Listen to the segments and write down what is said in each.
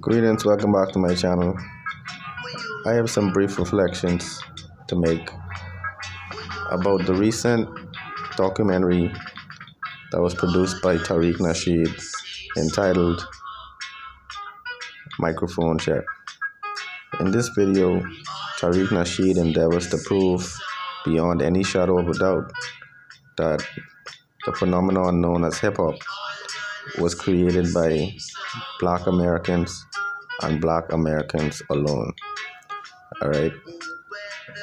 Greetings, welcome back to my channel. I have some brief reflections to make about the recent documentary that was produced by Tariq Nasheed entitled Microphone Check. In this video, Tariq Nasheed endeavors to prove beyond any shadow of a doubt that the phenomenon known as hip-hop was created by Black Americans and Black Americans alone. Alright?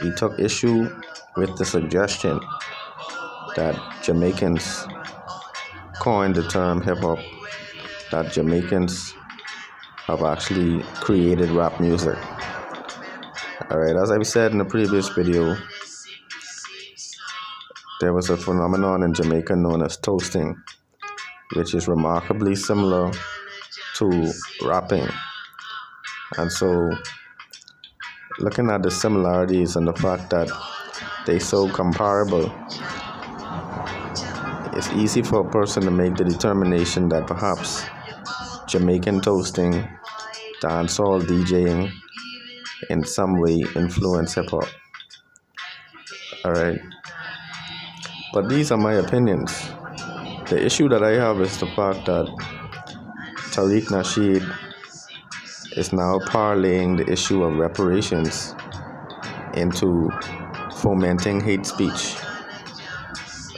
He took issue with the suggestion that Jamaicans coined the term hip-hop, that Jamaicans have actually created rap music. Alright, as I said in the previous video, there was a phenomenon in Jamaica known as toasting, which is remarkably similar to rapping. And so, looking at the similarities and the fact that they're so comparable, it's easy for a person to make the determination that perhaps Jamaican toasting, dancehall DJing, in some way influence hip-hop. Alright? But these are my opinions. The issue that I have is the fact that Tariq Nasheed is now parlaying the issue of reparations into fomenting hate speech.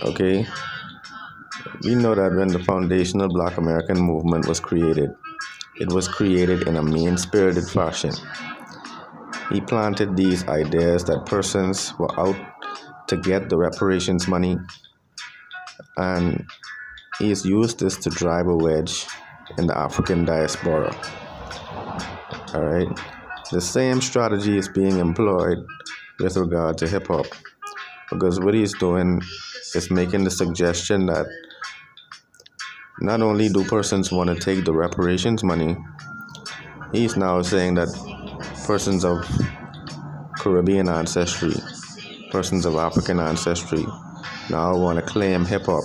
Okay? We know that when the foundational Black American movement was created, it was created in a mean-spirited fashion. He planted these ideas that persons were out to get the reparations money, and he's used this to drive a wedge in the African diaspora. Alright? The same strategy is being employed with regard to hip-hop, because what he's doing is making the suggestion that not only do persons want to take the reparations money, he's now saying that persons of Caribbean ancestry, persons of African ancestry, now want to claim hip-hop,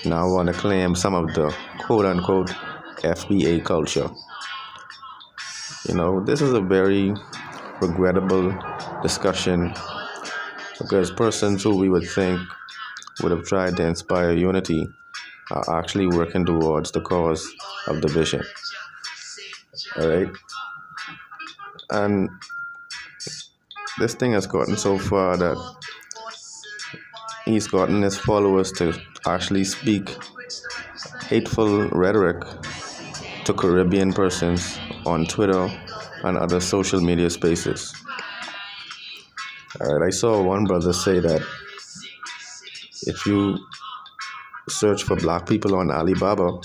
now want to claim some of the quote-unquote FBA culture. You know, this is a very regrettable discussion, because persons who we would think would have tried to inspire unity are actually working towards the cause of division. Alright? And this thing has gotten so far that he's gotten his followers to actually speak hateful rhetoric to Caribbean persons on Twitter and other social media spaces. Alright, I saw one brother say that if you search for black people on Alibaba,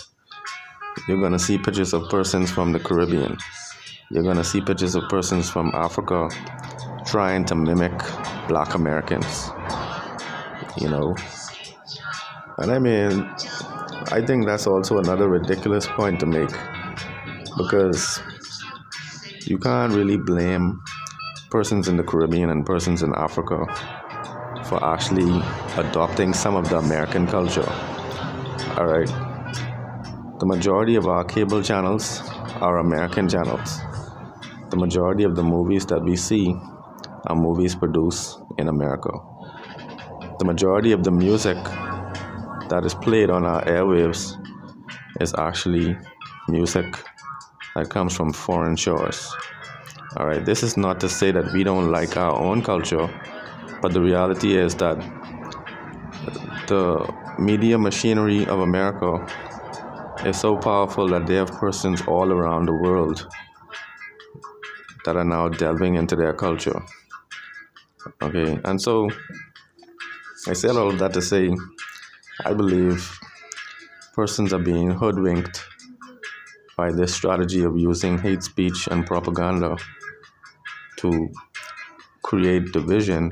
you're going to see pictures of persons from the Caribbean. You're going to see pictures of persons from Africa trying to mimic Black Americans. You know? And I mean, I think that's also another ridiculous point to make, because you can't really blame persons in the Caribbean and persons in Africa for actually adopting some of the American culture. Alright? The majority of our cable channels are American channels. The majority of the movies that we see are movies produced in America. The majority of the music that is played on our airwaves is actually music that comes from foreign shores. Alright, this is not to say that we don't like our own culture, but the reality is that the media machinery of America is so powerful that they have persons all around the world that are now delving into their culture. Okay, and so I said all of that to say, I believe persons are being hoodwinked by this strategy of using hate speech and propaganda to create division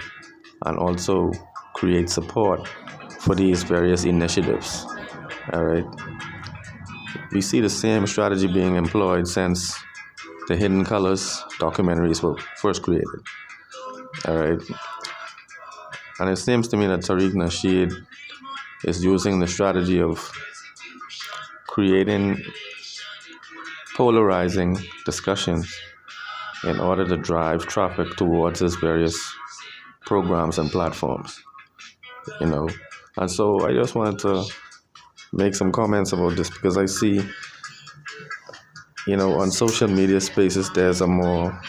and also create support for these various initiatives. Alright? We see the same strategy being employed since the Hidden Colors documentaries were first created. Alright? And it seems to me that Tariq Nasheed is using the strategy of creating polarizing discussions in order to drive traffic towards his various programs and platforms, you know. And so I just wanted to make some comments about this because I see, on social media spaces, there's a more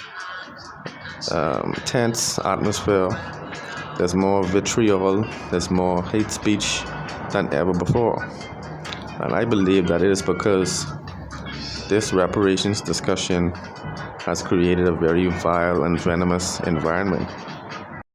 tense atmosphere. There's more vitriol, there's more hate speech than ever before. And I believe that it is because this reparations discussion has created a very vile and venomous environment